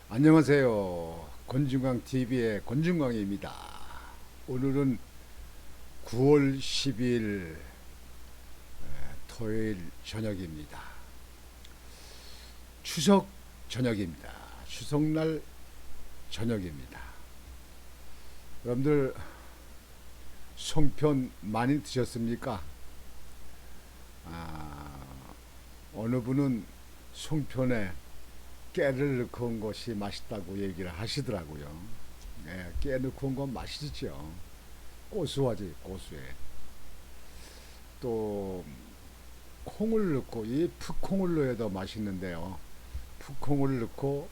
안녕하세요. 권중광TV의 권중광입니다. 오늘은 9월 12일 토요일 저녁입니다. 추석 저녁입니다. 추석날 저녁입니다. 여러분들 송편 많이 드셨습니까? 어느 분은 송편에 깨를 넣고 온 것이 맛있다고 얘기를 하시더라고요. 깨 넣고 온 건 맛있죠. 고소하지, 고소해. 또 콩을 넣고 이 풋콩을 넣어야 더 맛있는데요. 풋콩을 넣고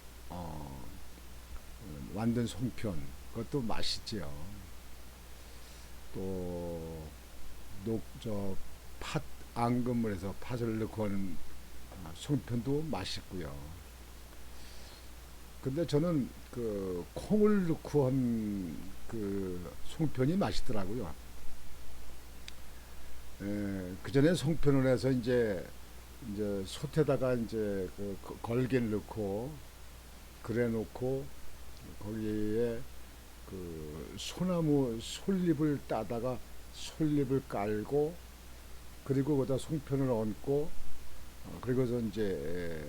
만든 송편 그것도 맛있지요. 또 팥 앙금을 해서 팥을 넣고 하는 송편도 맛있고요. 근데 저는 그 콩을 넣고 한 그 송편이 맛있더라고요. 그 전에 송편을 해서 이제 솥에다가 이제 그 걸개를 넣고 그래 놓고 거기에 그 소나무 솔잎을 따다가 솔잎을 깔고 그리고 거기다 송편을 얹고 그리고서 이제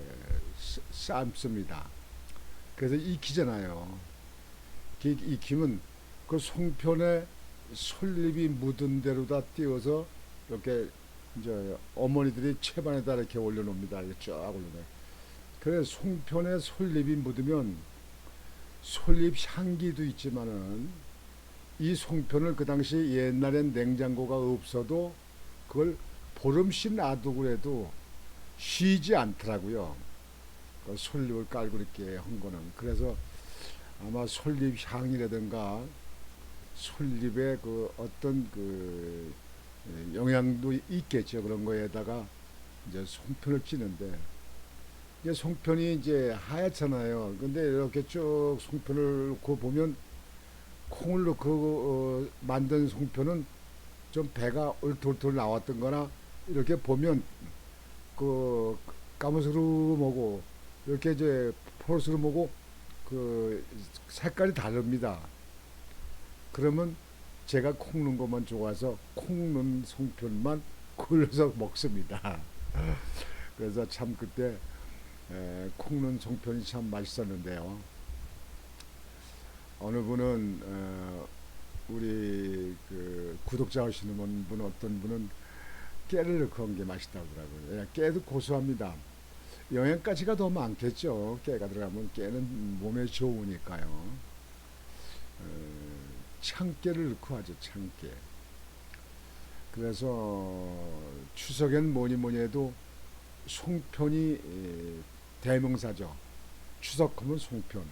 삶습니다. 그래서 익히잖아요. 익히면 그 송편에 솔잎이 묻은 대로다 띄워서 이렇게 이제 어머니들이 채반에다 이렇게 올려놓습니다. 이렇게 쫙 올려놔요. 그래 송편에 솔잎이 묻으면 솔잎 향기도 있지만은 이 송편을 그 당시 옛날엔 냉장고가 없어도 그걸 보름씩 놔두고 그래도 쉬지 않더라고요. 그 솔잎을 깔고 이렇게 한 거는. 그래서 아마 솔잎 향이라든가 솔잎의 그 어떤 그 영양도 있겠죠. 그런 거에다가 이제 송편을 찌는데 이제 송편이 이제 하얗잖아요. 근데 이렇게 쭉 송편을 넣고 보면 콩을 넣고 만든 송편은 좀 배가 울툴툴 나왔던 거나 이렇게 보면 그 까무스름하고 이렇게 이제 포스름하고 그 색깔이 다릅니다. 그러면 제가 콩 넣은 것만 좋아서 콩 넣은 송편만 골라서 먹습니다. 그래서 참 그때 콩 넣은 송편이 참 맛있었는데요. 어느 분은 우리 그 구독자 하시는 분 어떤 분은 깨를 넣고 한 게 맛있다고 하더라고요. 깨도 고소합니다. 영양가치가 더 많겠죠. 깨가 들어가면 깨는 몸에 좋으니까요. 참깨를 넣고 하죠. 참깨. 그래서 추석엔 뭐니 해도 송편이 대명사죠. 추석하면 송편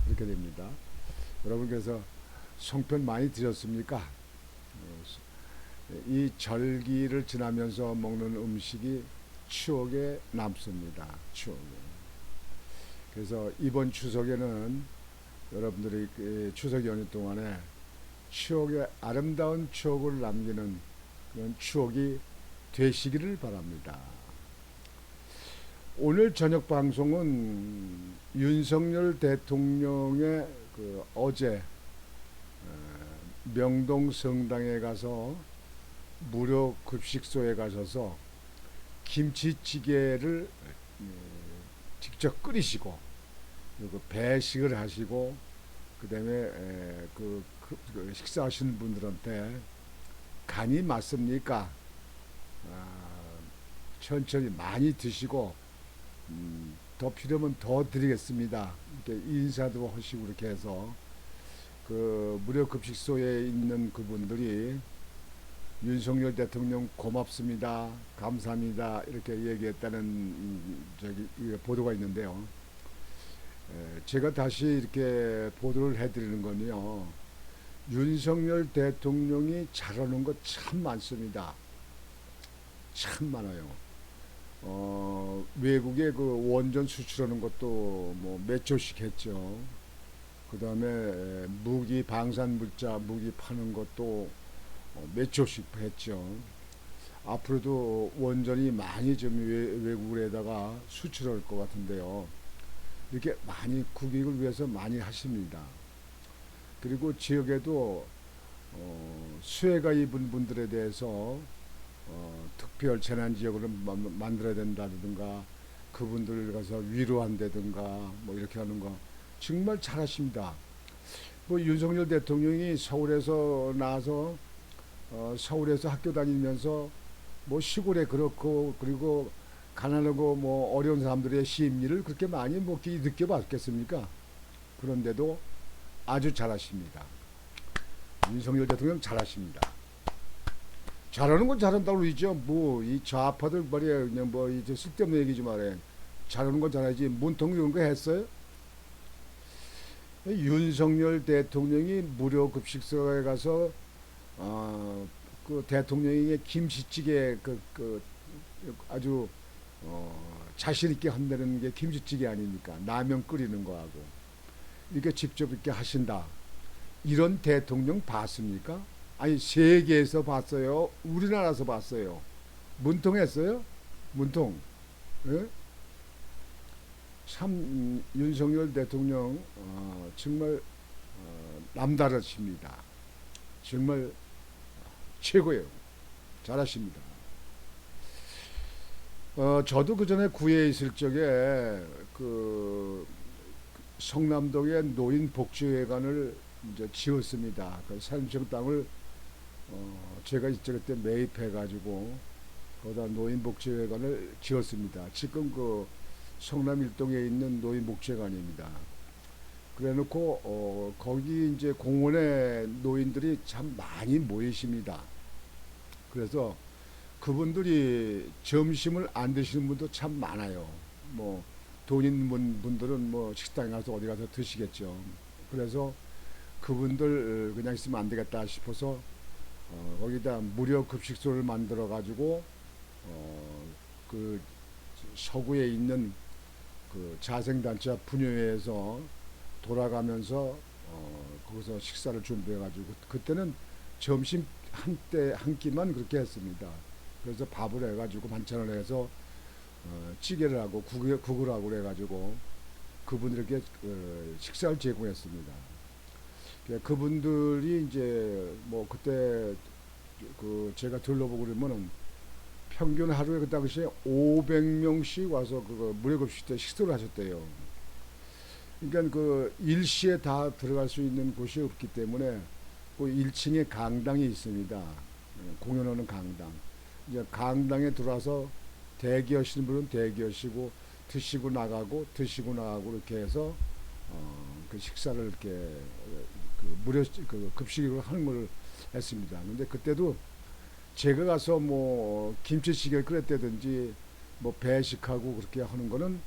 이렇게 됩니다. 여러분 그래서 송편 많이 드셨습니까? 이 절기를 지나면서 먹는 음식이 추억에 남습니다. 추억에. 그래서 이번 추석에는 여러분들이 그 추석 연휴 동안에 추억의 아름다운 추억을 남기는 그런 추억이 되시기를 바랍니다. 오늘 저녁 방송은 윤석열 대통령의 그 어제 명동 성당에 가서 무료 급식소에 가셔서 김치찌개를 직접 끓이시고 그리고 배식을 하시고 그다음에 그 식사하시는 분들한테 간이 맞습니까? 천천히 많이 드시고 더 필요하면 더 드리겠습니다. 이렇게 인사도 하시고 이렇게 해서 그 무료 급식소에 있는 그분들이 윤석열 대통령 고맙습니다. 감사합니다. 이렇게 얘기했다는 저기 보도가 있는데요. 제가 다시 이렇게 보도를 해드리는 건요. 윤석열 대통령이 잘하는 것 참 많습니다. 참 많아요. 외국에 그 원전 수출하는 것도 뭐 몇 조씩 했죠. 그 다음에 무기 방산 물자 무기 파는 것도 몇 조씩 했죠. 앞으로도 원전이 많이 좀 외국에다가 수출할 것 같은데요. 이렇게 많이 국익을 위해서 많이 하십니다. 그리고 지역에도 수해가 입은 분들에 대해서 특별 재난 지역으로 만들어야 된다든가 그분들을 가서 위로한다든가 뭐 이렇게 하는 거 정말 잘하십니다. 뭐 윤석열 대통령이 서울에서 나와서 서울에서 학교 다니면서 뭐 시골에 그렇고 그리고 가난하고 뭐 어려운 사람들의 심리를 그렇게 많이 뭐 느껴봤겠습니까? 그런데도 아주 잘하십니다. 윤석열 대통령 잘하십니다. 잘하는 건 잘한다고 그러죠. 뭐 이 좌파들 말이야 그냥 뭐 이제 쓸데없는 얘기 좀 말해. 잘하는 건 잘하지. 문통 이런 거 했어요? 윤석열 대통령이 무료 급식소에 가서 그 대통령의 김치찌개 그 아주 자신 있게 한다는 게 김치찌개 아닙니까? 라면 끓이는 거하고 이렇게 직접 이렇게 하신다. 이런 대통령 봤습니까? 아니 세계에서 봤어요. 우리나라에서 봤어요. 문통했어요? 문통. 예? 참 윤석열 대통령 정말 남다르십니다. 정말 최고예요. 잘하십니다. 저도 그 전에 구에 있을 적에 그 성남동에 노인복지회관을 이제 지었습니다. 그 산청 땅을 제가 이제 그때 매입해가지고 거기다 노인복지회관을 지었습니다. 지금 그 성남 일동에 있는 노인복지회관입니다. 그래놓고 거기 이제 공원에 노인들이 참 많이 모이십니다. 그래서 그분들이 점심을 안 드시는 분도 참 많아요. 뭐 돈 있는 분들은 뭐 식당에 가서 어디 가서 드시겠죠. 그래서 그분들 그냥 있으면 안 되겠다 싶어서 거기다 무료 급식소를 만들어 가지고 그 서구에 있는 그 자생단체 분유회에서 돌아가면서 거기서 식사를 준비해 가지고 그때는 점심 한 끼만 그렇게 했습니다. 그래서 밥을 해가지고 반찬을 해서 찌개를 하고 국을 하고 그래가지고 그분들에게 식사를 제공했습니다. 그분들이 이제 뭐 그때 그 제가 들러보고 그러면은 평균 하루에 그 당시에 500명씩 와서 그거 무료급식 때 식사를 하셨대요. 그러니까 그 일시에 다 들어갈 수 있는 곳이 없기 때문에 그 1층에 강당이 있습니다. 공연하는 강당. 이제 강당에 들어와서 대기하시는 분은 대기하시고 드시고 나가고 이렇게 해서 그 식사를 이렇게 그 무료 그 급식으로 하는 걸 했습니다. 근데 그때도 제가 가서 뭐 김치찌개를 끓였다든지 뭐 배식하고 그렇게 하는 거는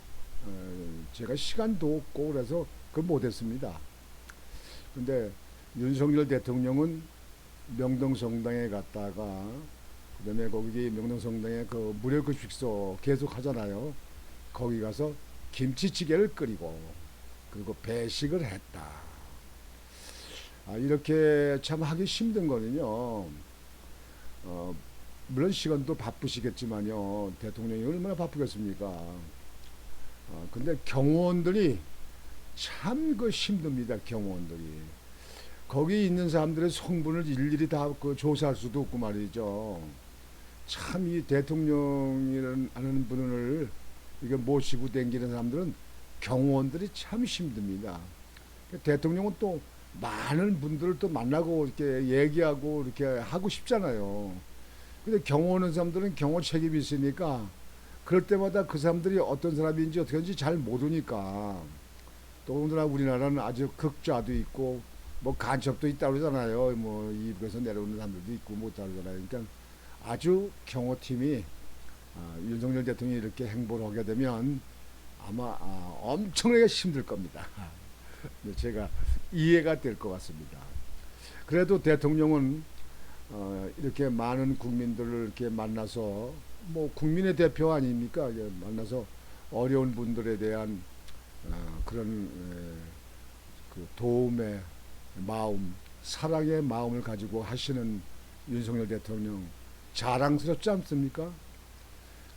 제가 시간도 없고 그래서 그걸 못했습니다. 근데 윤석열 대통령은 명동성당에 갔다가 그다음에 거기 명동성당에 그 무료급식소 계속 하잖아요. 거기 가서 김치찌개를 끓이고 그리고 배식을 했다. 이렇게 참 하기 힘든 거는요. 물론 시간도 바쁘시겠지만요. 대통령이 얼마나 바쁘겠습니까? 근데 경호원들이 참 그 힘듭니다. 경호원들이. 거기 있는 사람들의 성분을 일일이 다 그 조사할 수도 없고 말이죠. 참 이 대통령이라는 하는 분을 이게 모시고 댕기는 사람들은 경호원들이 참 힘듭니다. 대통령은 또 많은 분들을 또 만나고 이렇게 얘기하고 이렇게 하고 싶잖아요. 근데 경호하는 사람들은 경호 책임이 있으니까 그럴 때마다 그 사람들이 어떤 사람인지 어떻게 하는지 잘 모르니까 더군다나 우리나라는 아주 극좌도 있고 뭐 간첩도 있다고 그러잖아요. 뭐 이북에서 내려오는 사람들도 있고 못 다르잖아요. 그러니까 아주 경호팀이 윤석열 대통령이 이렇게 행보를 하게 되면 아마 엄청나게 힘들 겁니다. 제가 이해가 될 것 같습니다. 그래도 대통령은 이렇게 많은 국민들을 이렇게 만나서 뭐 국민의 대표 아닙니까? 만나서 어려운 분들에 대한 그런 그 도움의 마음, 사랑의 마음을 가지고 하시는 윤석열 대통령 자랑스럽지 않습니까?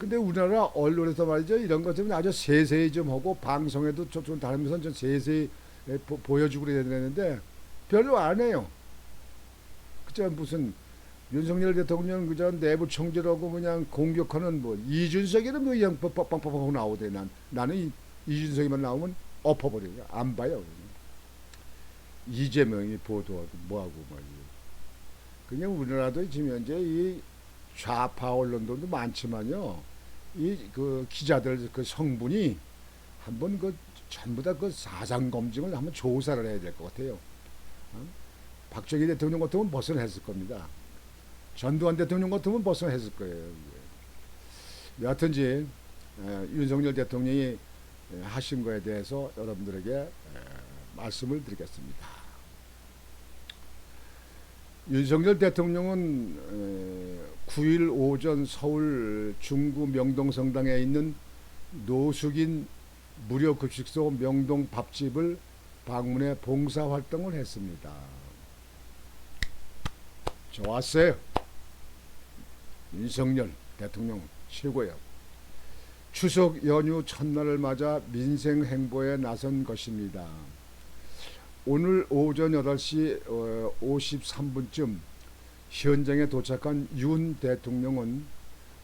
근데 우리나라 언론에서 말이죠, 이런 것들은 아주 세세히 좀 하고 방송에도 좀 다루면서 좀 세세히 보여주고 그래야 되는데 별로 안 해요. 그저 무슨 윤석열 대통령 그저 내부 총질하고 그냥 공격하는 뭐 이준석이는 뭐 그냥 빵빵빵 나오대. 나는 이준석이만 나오면 엎어버려요. 안 봐요. 이재명이 보도하고 뭐하고 말이에요. 그냥 우리나라도 지금 현재 이 좌파 언론들도 많지만요. 이 그 기자들 그 성분이 한번 그 전부 다 그 사상 검증을 한번 조사를 해야 될 것 같아요. 어? 박정희 대통령 같으면 벌써 했을 겁니다. 전두환 대통령 같으면 벌써 했을 거예요. 여하튼지 윤석열 대통령이 하신 거에 대해서 여러분들에게 말씀을 드리겠습니다. 윤석열 대통령은 9일 오전 서울 중구 명동성당에 있는 노숙인 무료급식소 명동 밥집을 방문해 봉사활동을 했습니다. 좋았어요. 윤석열 대통령 최고예요. 추석 연휴 첫날을 맞아 민생 행보에 나선 것입니다. 오늘 오전 8시 53분쯤 현장에 도착한 윤 대통령은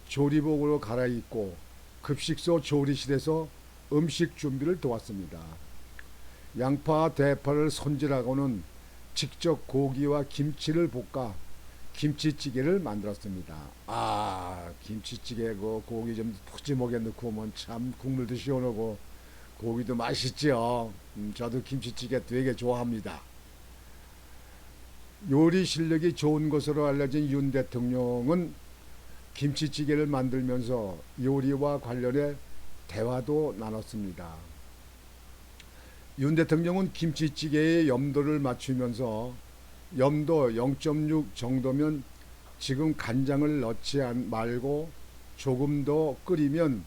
조리복으로 갈아입고 급식소 조리실에서 음식 준비를 도왔습니다. 양파, 대파를 손질하고는 직접 고기와 김치를 볶아 김치찌개를 만들었습니다. 김치찌개 그 고기 좀 푸짐하게 넣고 오면 참 국물도 시원하고 고기도 맛있죠. 저도 김치찌개 되게 좋아합니다. 요리 실력이 좋은 것으로 알려진 윤 대통령은 김치찌개를 만들면서 요리와 관련해 대화도 나눴습니다. 윤 대통령은 김치찌개의 염도를 맞추면서 염도 0.6 정도면 지금 간장을 넣지 말고 조금 더 끓이면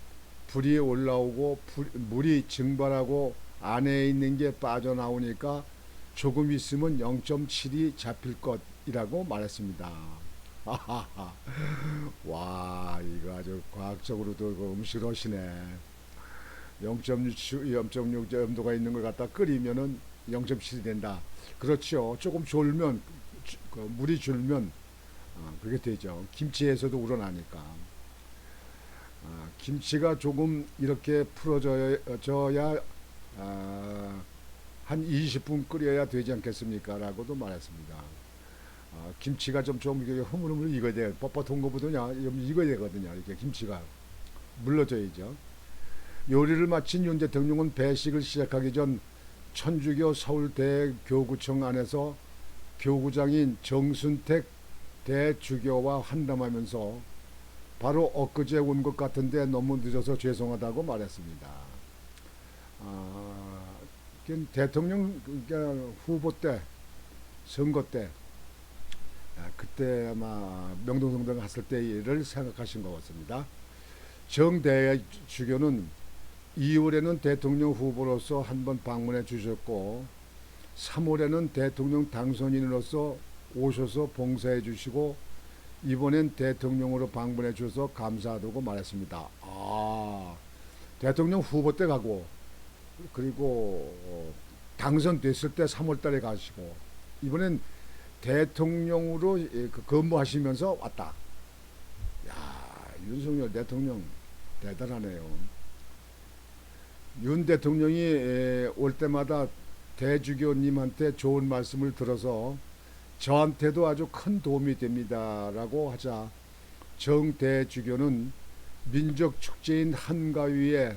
불이 올라오고 물이 증발하고 안에 있는 게 빠져나오니까 조금 있으면 0.7이 잡힐 것이라고 말했습니다. 와, 이거 아주 과학적으로도 그 음식을 하시네. 0.6 염도가 있는 걸 갖다 끓이면은 0.7이 된다. 그렇죠. 조금 졸면 물이 줄면 그렇게 되죠. 김치에서도 우러나니까. 김치가 조금 이렇게 풀어져야 한 20분 끓여야 되지 않겠습니까? 라고도 말했습니다. 김치가 좀 흐물흐물 익어야 돼요. 뻣뻣한 거보다냐 익어야 되거든요. 이렇게 김치가 물러져야죠. 요리를 마친 윤 대통령은 배식을 시작하기 전 천주교 서울대교구청 안에서 교구장인 정순택 대주교와 환담하면서 바로 엊그제 온 것 같은데 너무 늦어서 죄송하다고 말했습니다. 대통령 후보 때 선거 때 그때 아마 명동성당 갔을 때를 생각하신 것 같습니다. 정 대주교는 2월에는 대통령 후보로서 한번 방문해 주셨고 3월에는 대통령 당선인으로서 오셔서 봉사해 주시고 이번엔 대통령으로 방문해 주셔서 감사하다고 말했습니다. 대통령 후보 때 가고 그리고 당선됐을 때 3월 달에 가시고 이번엔 대통령으로 근무하시면서 왔다. 야, 윤석열 대통령 대단하네요. 윤 대통령이 올 때마다 대주교님한테 좋은 말씀을 들어서 저한테도 아주 큰 도움이 됩니다. 라고 하자 정 대주교는 민족 축제인 한가위에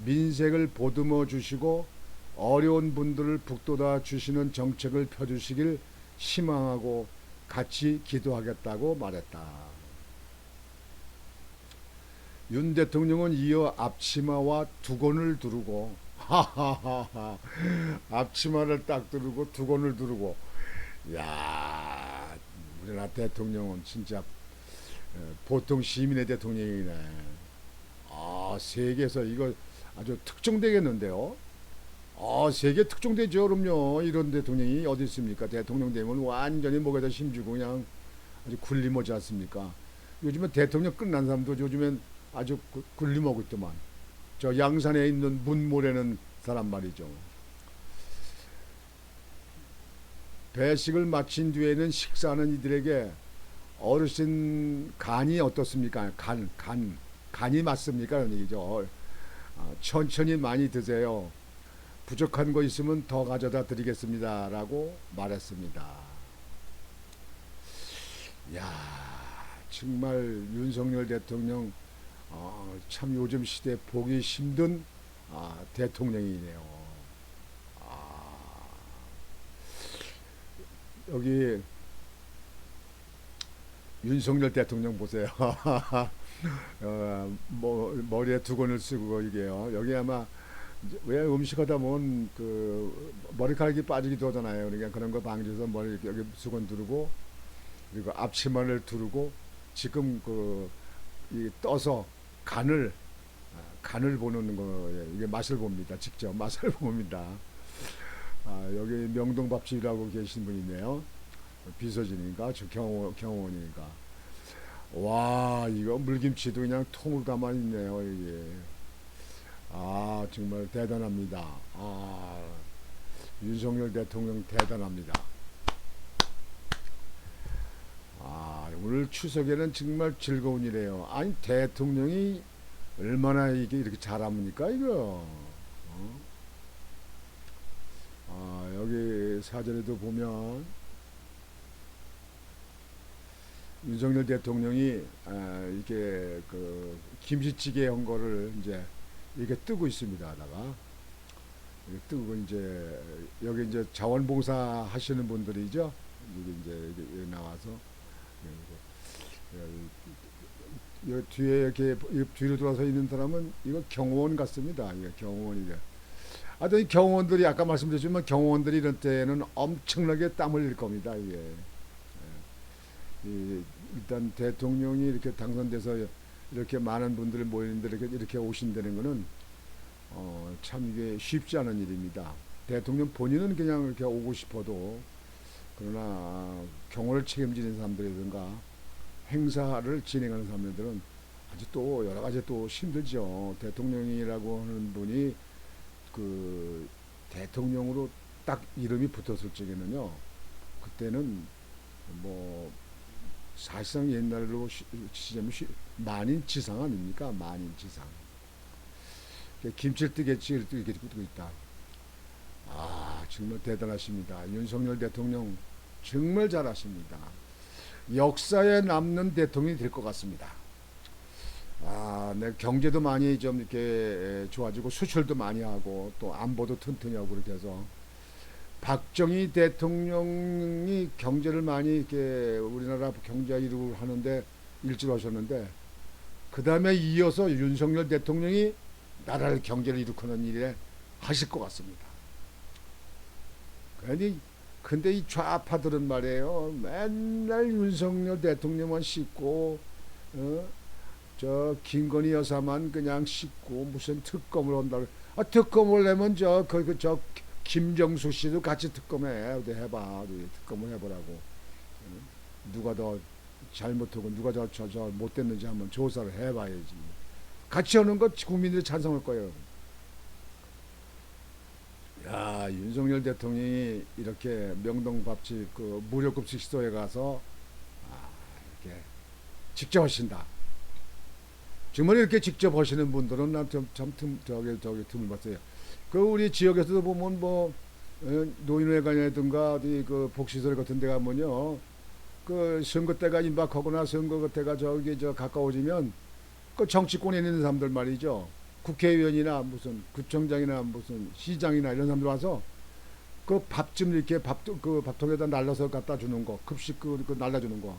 민색을 보듬어 주시고 어려운 분들을 북돋아 주시는 정책을 펴주시길 희망하고 같이 기도하겠다고 말했다. 윤 대통령은 이어 앞치마와 두건을 두르고 앞치마를 딱 두르고 두건을 두르고 야, 우리나라 대통령은 진짜 보통 시민의 대통령이네. 세계에서 이거 아주 특종되겠는데요. 세계 특종되죠. 그럼요. 이런 대통령이 어디 있습니까? 대통령 되면 완전히 목에다 힘주고 그냥 아주 굴림하지 않습니까? 요즘에 대통령 끝난 사람도 요즘엔 아주 굴림하고 있더만. 저 양산에 있는 문모래는 사람 말이죠. 배식을 마친 뒤에는 식사하는 이들에게 어르신 간이 어떻습니까? 간이 맞습니까? 그런 얘기죠. 천천히 많이 드세요. 부족한 거 있으면 더 가져다 드리겠습니다. 라고 말했습니다. 야, 정말 윤석열 대통령 참 요즘 시대에 보기 힘든 대통령이네요. 아, 여기 윤석열 대통령 보세요. 머리에 두건을 쓰고 이게요. 여기 아마 왜 음식하다 보면 그 머리카락이 빠지기도 하잖아요. 그러니까 그런 거 방지해서 머리 여기 수건 두르고 그리고 앞치마를 두르고 지금 이 떠서 간을 보는 거예요. 이게 맛을 봅니다. 직접 맛을 봅니다. 여기 명동밥집이라고 계신 분이네요. 비서진인가 저 경호원이니까. 와, 이거 물김치도 그냥 통으로 담아 있네요. 이게. 정말 대단합니다. 윤석열 대통령 대단합니다. 오늘 추석에는 정말 즐거운 일이에요. 아니, 대통령이 얼마나 이게 이렇게 잘합니까, 이거? 여기 사전에도 보면 윤석열 대통령이 이렇게 그 김치찌개 한 거를 이제 이렇게 뜨고 있습니다. 하다가 이렇게 뜨고 이제 여기 이제 자원봉사 하시는 분들이죠. 여기 이제 여기 나와서 여기 뒤에 이렇게 뒤로 돌아서 있는 사람은 이거 경호원 같습니다. 이게 경호원이래. 이 경호원들이 아까 말씀드렸지만 경호원들이 이런 때는 엄청나게 땀을 흘릴 겁니다. 이게. 일단 대통령이 이렇게 당선돼서 이렇게 많은 분들이 모이는데 이렇게 오신다는 거는 참 이게 쉽지 않은 일입니다. 대통령 본인은 그냥 이렇게 오고 싶어도 그러나 경호를 책임지는 사람들이든가 행사를 진행하는 사람들은 아주 또 여러 가지 또 힘들죠. 대통령이라고 하는 분이 그 대통령으로 딱 이름이 붙었을 적에는요. 그때는 뭐 사실상 옛날로 치자면 만인치상 아닙니까? 만인치상. 김치를 뜨겠지 이렇게 뜨고 있다. 정말 대단하십니다. 윤석열 대통령 정말 잘하십니다. 역사에 남는 대통령이 될 것 같습니다. 내 경제도 많이 좀 이렇게 좋아지고 수출도 많이 하고 또 안보도 튼튼히 하고 그렇게 해서 박정희 대통령이 경제를 많이 이렇게 우리나라 경제 일을 하는데 일주를 하셨는데 그 다음에 이어서 윤석열 대통령이 나라를 경제를 일으키는 일에 하실 것 같습니다. 근데 이 좌파들은 말이에요. 맨날 윤석열 대통령만 씻고 저 김건희 여사만 그냥 씻고 무슨 특검을 한다고. 특검을 내면 저 김정수 씨도 같이 특검해. 해봐. 특검을 해보라고. 누가 더 잘못하고 누가 더 못됐는지 한번 조사를 해봐야지. 같이 하는 거 국민들이 찬성할 거예요. 야, 윤석열 대통령이 이렇게 명동밥집 그 무료급식 식소에 가서 이렇게 직접 하신다. 정말 이렇게 직접 하시는 분들은 난 참 저기 틈을 봤어요. 그 우리 지역에서도 보면 뭐 노인회관이라든가 어디 그 복지설 같은 데 가면요. 그 선거 때가 임박하거나 선거 때가 가까워지면 그 정치권에 있는 사람들 말이죠. 국회의원이나 무슨 구청장이나 무슨 시장이나 이런 사람들 와서 그 밥 좀 이렇게 그 밥통에다 날라서 갖다 주는 거, 급식 그 날라주는 거,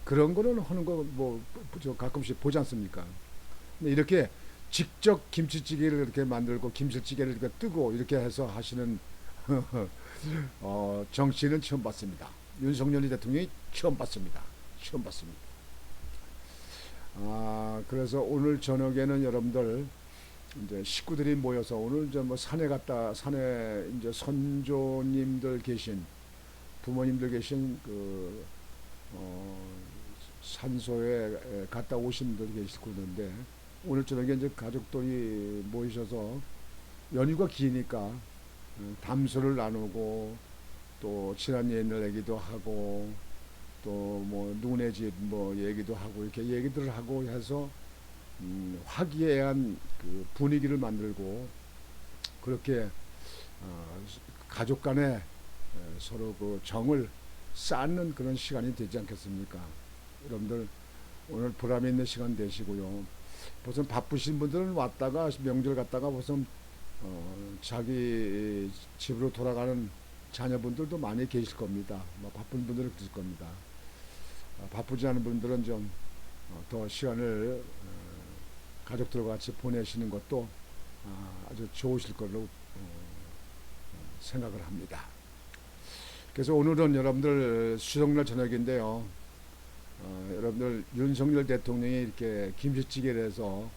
그런 거는 하는 거 뭐 저 가끔씩 보지 않습니까? 근데 이렇게 직접 김치찌개를 이렇게 만들고 김치찌개를 이렇게 뜨고 이렇게 해서 하시는 정치인은 처음 봤습니다. 윤석열 대통령이 처음 봤습니다. 처음 봤습니다. 그래서 오늘 저녁에는 여러분들 이제 식구들이 모여서 오늘 이제 뭐 산에 이제 선조님들 계신 부모님들 계신 산소에 갔다 오신 분들 계시고 그러는데 오늘 저녁에 이제 가족들이 모이셔서 연휴가 기니까 담소를 나누고 또 지난 옛날 얘기도 하고 또 뭐 누구네 집 뭐 얘기도 하고 이렇게 얘기들을 하고 해서 화기애애한 그 분위기를 만들고 그렇게 가족 간에 서로 그 정을 쌓는 그런 시간이 되지 않겠습니까? 여러분들 오늘 보람 있는 시간 되시고요. 벌써 바쁘신 분들은 왔다가 명절 갔다가 벌써 자기 집으로 돌아가는 자녀분들도 많이 계실 겁니다. 뭐 바쁜 분들은 계실 겁니다. 바쁘지 않은 분들은 좀 더 시간을 가족들과 같이 보내시는 것도 아주 좋으실 걸로 생각을 합니다. 그래서 오늘은 여러분들 수정날 저녁인데요. 여러분들 윤석열 대통령이 이렇게 김치찌개를 해서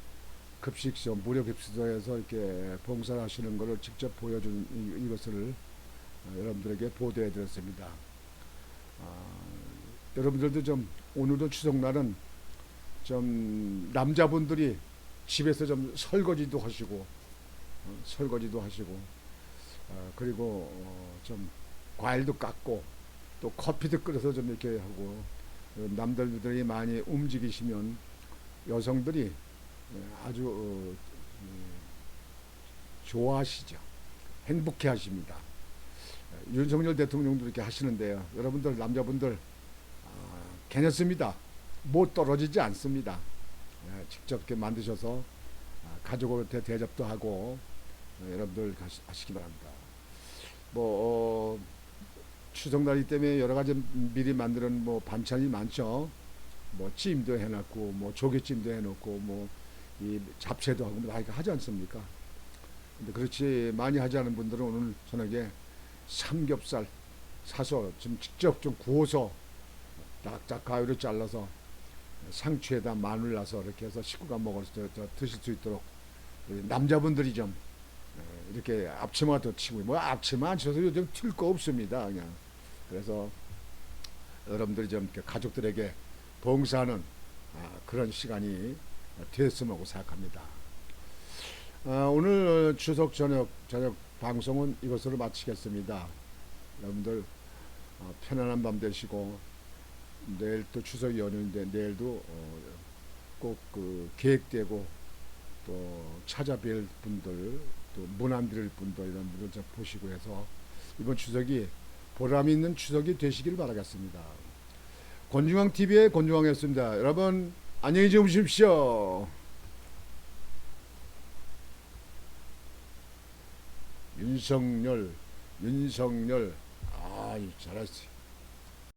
급식소 무료 급식소에서 이렇게 봉사를 하시는 것을 직접 보여준 이것을 여러분들에게 보도해 드렸습니다. 여러분들도 좀 오늘도 추석날은 좀 남자분들이 집에서 좀 설거지도 하시고 그리고 좀 과일도 깎고 또 커피도 끓여서 좀 이렇게 하고 남들들이 많이 움직이시면 여성들이 아주 좋아하시죠. 행복해 하십니다. 윤석열 대통령도 이렇게 하시는데요. 여러분들 남자분들 괜찮습니다. 못 떨어지지 않습니다. 직접 이렇게 만드셔서 가족한테 대접도 하고 여러분들 하시기 바랍니다. 뭐 추석날이기 때문에 여러 가지 미리 만드는 뭐 반찬이 많죠. 뭐 찜도 해놨고 뭐 조개찜도 해놓고 뭐 이 잡채도 하고 다 이렇게 하지 않습니까? 근데 그렇지 많이 하지 않은 분들은 오늘 저녁에 삼겹살 사서 좀 직접 좀 구워서 딱딱 가위로 잘라서 상추에다 마늘 나서 이렇게 해서 식구가 먹을 수 드실 수 있도록 남자분들이 좀 이렇게 앞치마도 치고 뭐 앞치마 안 쳐서 요즘 튈 거 없습니다. 그냥 그래서 여러분들이 좀 가족들에게 봉사하는 그런 시간이 됐으면 하고 생각합니다. 오늘 추석 저녁 방송은 이것으로 마치겠습니다. 여러분들 편안한 밤 되시고 내일 또 추석 연휴인데 내일도 꼭 그 계획되고 또 찾아뵐 분들 또 문안 드릴 분들 이런 분들 좀 보시고 해서 이번 추석이 보람 있는 추석이 되시길 바라겠습니다. 권중왕 TV의 권중왕이었습니다. 여러분 안녕히 주무십시오. 윤석열 잘했어요.